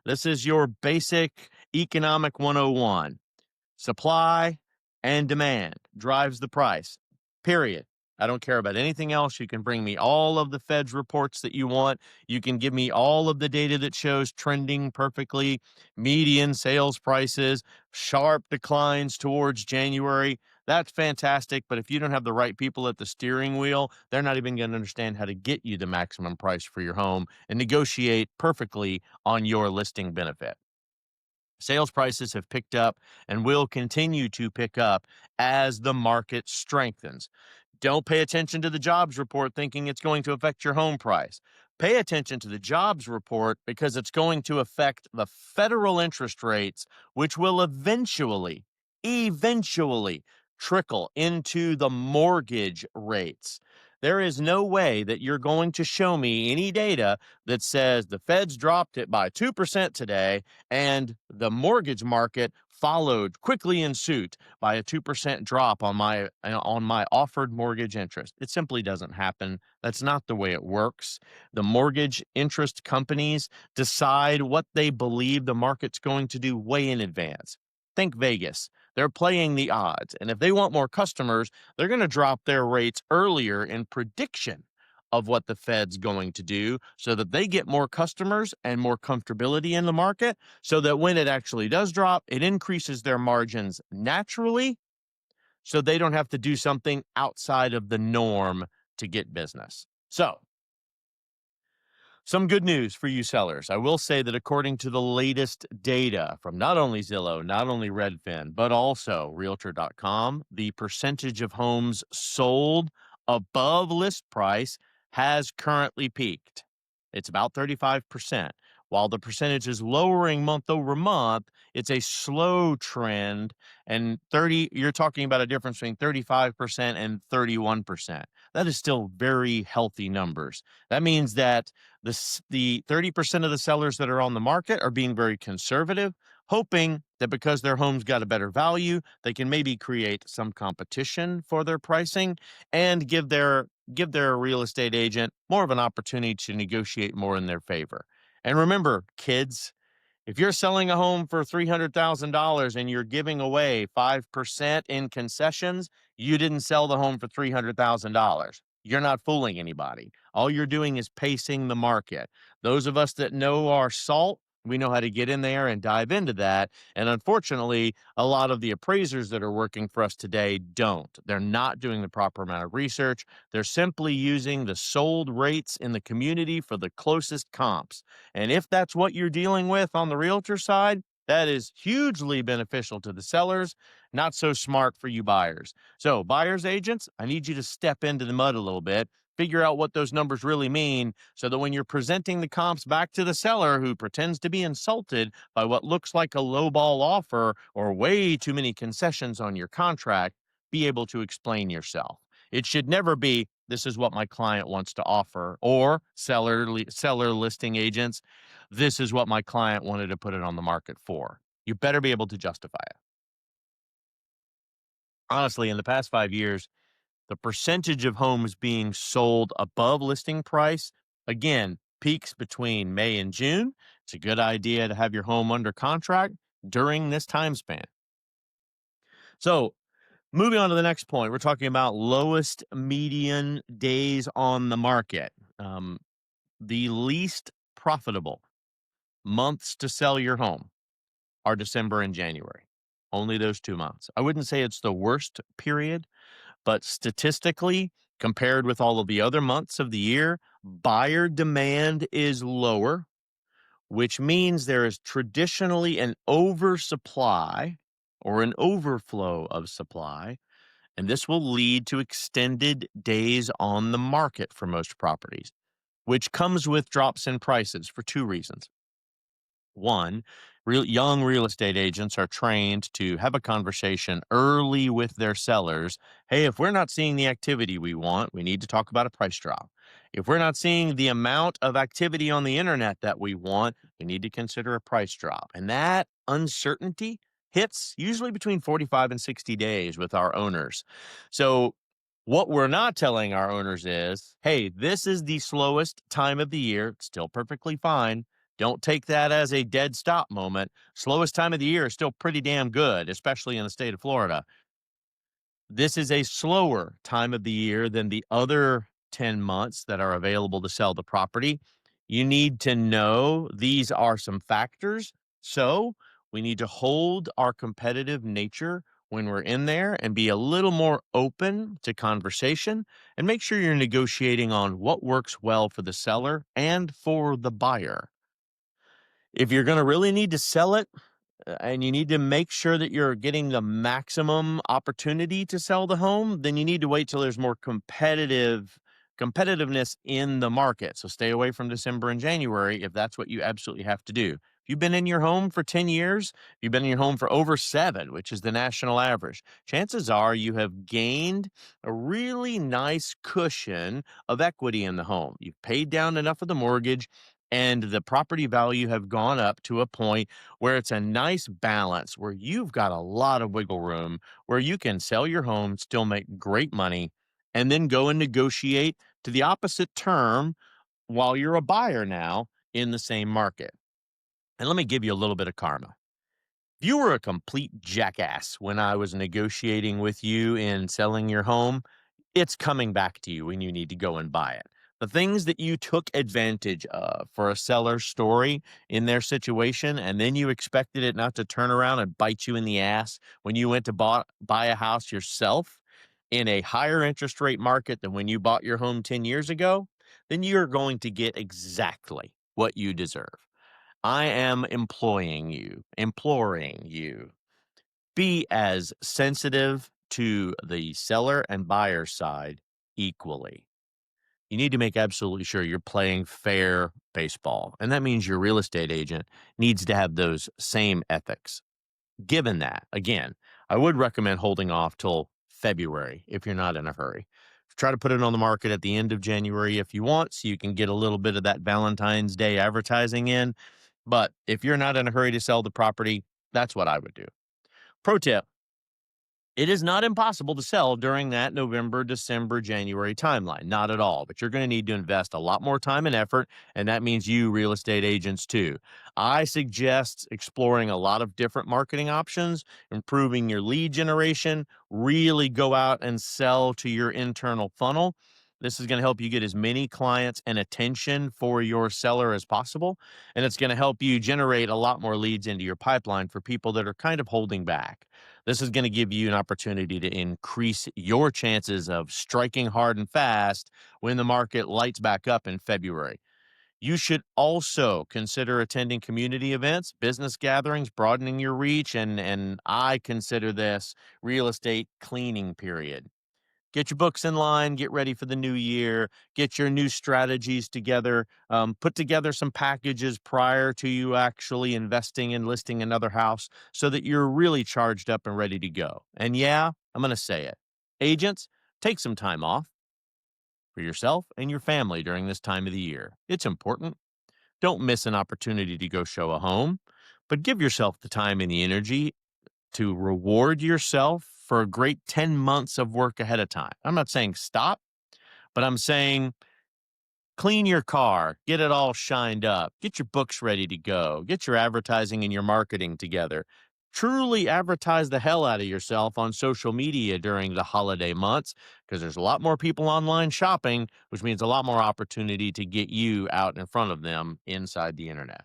This is your basic economic 101. Supply and demand drives the price, period. I don't care about anything else. You can bring me all of the Fed's reports that you want. You can give me all of the data that shows trending perfectly, median sales prices, sharp declines towards January. That's fantastic. But if you don't have the right people at the steering wheel, they're not even going to understand how to get you the maximum price for your home and negotiate perfectly on your listing benefit. Sales prices have picked up and will continue to pick up as the market strengthens. Don't pay attention to the jobs report thinking it's going to affect your home price. Pay attention to the jobs report because it's going to affect the federal interest rates, which will eventually trickle into the mortgage rates. There is no way that you're going to show me any data that says the Feds dropped it by 2% today and the mortgage market followed quickly in suit by a 2% drop on my offered mortgage interest. It simply doesn't happen. That's not the way it works. The mortgage interest companies decide what they believe the market's going to do way in advance. Think Vegas. They're playing the odds, and if they want more customers, they're going to drop their rates earlier in prediction of what the Fed's going to do so that they get more customers and more comfortability in the market so that when it actually does drop, it increases their margins naturally so they don't have to do something outside of the norm to get business. So, some good news for you sellers. I will say that according to the latest data from not only Zillow, not only Redfin, but also Realtor.com, the percentage of homes sold above list price has currently peaked. It's about 35%. While the percentage is lowering month over month, it's a slow trend. And you're talking about a difference between 35% and 31%. That is still very healthy numbers. That means that the 30% of the sellers that are on the market are being very conservative, hoping that because their home's got a better value, they can maybe create some competition for their pricing and give their real estate agent more of an opportunity to negotiate more in their favor. And remember, kids, if you're selling a home for $300,000 and you're giving away 5% in concessions, you didn't sell the home for $300,000. You're not fooling anybody. All you're doing is pacing the market. Those of us that know our salt, we know how to get in there and dive into that. And unfortunately, a lot of the appraisers that are working for us today don't. They're not doing the proper amount of research. They're simply using the sold rates in the community for the closest comps. And if that's what you're dealing with on the realtor side, that is hugely beneficial to the sellers, not so smart for you buyers. So, buyers agents, I need you to step into the mud a little bit, figure out what those numbers really mean so that when you're presenting the comps back to the seller who pretends to be insulted by what looks like a lowball offer or way too many concessions on your contract, be able to explain yourself. It should never be, this is what my client wants to offer, or seller listing agents, this is what my client wanted to put it on the market for. You better be able to justify it. Honestly, in the past 5 years, the percentage of homes being sold above listing price, again, peaks between May and June. It's a good idea to have your home under contract during this time span. So, moving on to the next point, we're talking about lowest median days on the market. The least profitable months to sell your home are December and January. Only those 2 months. I wouldn't say it's the worst period, but statistically, compared with all of the other months of the year, buyer demand is lower, which means there is traditionally an oversupply or an overflow of supply, and this will lead to extended days on the market for most properties, which comes with drops in prices for two reasons. One, young real estate agents are trained to have a conversation early with their sellers. Hey, if we're not seeing the activity we want, we need to talk about a price drop. If we're not seeing the amount of activity on the internet that we want, we need to consider a price drop. And that uncertainty hits usually between 45 and 60 days with our owners. So, what we're not telling our owners is, hey, this is the slowest time of the year, it's still perfectly fine Don't take that as a dead stop moment. Slowest time of the year is still pretty damn good, especially in the state of Florida. This is a slower time of the year than the other 10 months that are available to sell the property. You need to know these are some factors. So we need to hold our competitive nature when we're in there and be a little more open to conversation and make sure you're negotiating on what works well for the seller and for the buyer. If you're going to really need to sell it, and you need to make sure that you're getting the maximum opportunity to sell the home, then you need to wait till there's more competitiveness in the market. So stay away from December and January if that's what you absolutely have to do. If you've been in your home for 10 years, if you've been in your home for over 7, which is the national average, chances are you have gained a really nice cushion of equity in the home. You've paid down enough of the mortgage and the property value have gone up to a point where it's a nice balance where you've got a lot of wiggle room where you can sell your home, still make great money, and then go and negotiate to the opposite term while you're a buyer now in the same market. And let me give you a little bit of karma. If you were a complete jackass when I was negotiating with you in selling your home, it's coming back to you when you need to go and buy it. The things that you took advantage of for a seller's story in their situation, and then you expected it not to turn around and bite you in the ass when you went to buy a house yourself in a higher interest rate market than when you bought your home 10 years ago, then you're going to get exactly what you deserve. I am imploring you, be as sensitive to the seller and buyer side equally. You need to make absolutely sure you're playing fair baseball. And that means your real estate agent needs to have those same ethics. Given that, again, I would recommend holding off till February if you're not in a hurry. Try to put it on the market at the end of January if you want, so you can get a little bit of that Valentine's Day advertising in. But if you're not in a hurry to sell the property, that's what I would do. Pro tip: it is not impossible to sell during that November, December, January timeline. Not at all. But you're going to need to invest a lot more time and effort. And that means you, real estate agents, too. I suggest exploring a lot of different marketing options, improving your lead generation, really go out and sell to your internal funnel. This is going to help you get as many clients and attention for your seller as possible. And it's going to help you generate a lot more leads into your pipeline for people that are kind of holding back. This is going to give you an opportunity to increase your chances of striking hard and fast when the market lights back up in February. You should also consider attending community events, business gatherings, broadening your reach, and I consider this real estate cleaning period. Get your books in line, get ready for the new year, get your new strategies together, put together some packages prior to you actually investing and listing another house so that you're really charged up and ready to go. And yeah, I'm going to say it. Agents, take some time off for yourself and your family during this time of the year. It's important. Don't miss an opportunity to go show a home, but give yourself the time and the energy to reward yourself for a great 10 months of work ahead of time. I'm not saying stop, but I'm saying clean your car, get it all shined up, get your books ready to go, get your advertising and your marketing together. Truly advertise the hell out of yourself on social media during the holiday months because there's a lot more people online shopping, which means a lot more opportunity to get you out in front of them inside the internet.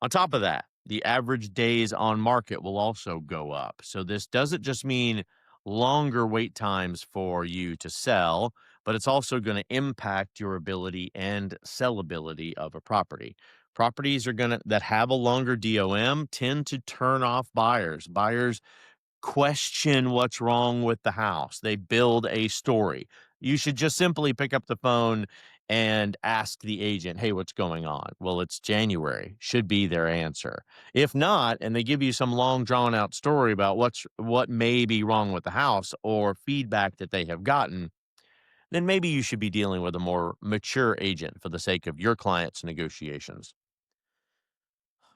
On top of that, the average days on market will also go up. So this doesn't just mean longer wait times for you to sell, but it's also going to impact your ability and sellability of a property. Properties are going to that have a longer DOM tend to turn off buyers. Buyers question what's wrong with the house. They build a story. You should just simply pick up the phone and ask the agent, hey, what's going on? Well, it's January, should be their answer. If not, and they give you some long drawn out story about what may be wrong with the house or feedback that they have gotten, then maybe you should be dealing with a more mature agent for the sake of your client's negotiations.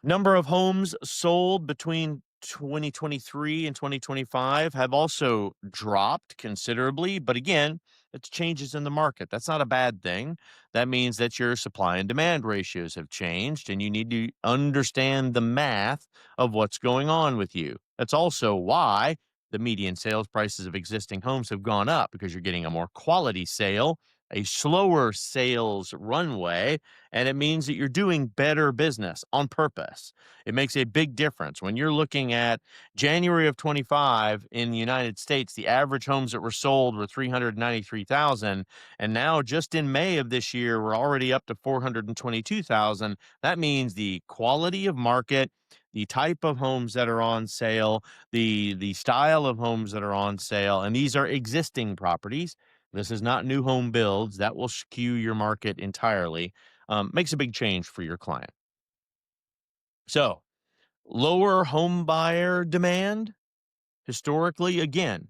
Number of homes sold between 2023 and 2025 have also dropped considerably, but again, it's changes in the market. That's not a bad thing. That means that your supply and demand ratios have changed, and you need to understand the math of what's going on with you. That's also why the median sales prices of existing homes have gone up, because you're getting a more quality sale, a slower sales runway, and it means that you're doing better business on purpose. It makes a big difference when you're looking at January of 25 in the United States. The average homes that were sold were 393,000, and now just in May of this year we're already up to 422,000. That means the quality of market, the type of homes that are on sale, the style of homes that are on sale, and these are existing properties. This is not new home builds that will skew your market entirely. Makes a big change for your client. So, lower home buyer demand historically, again,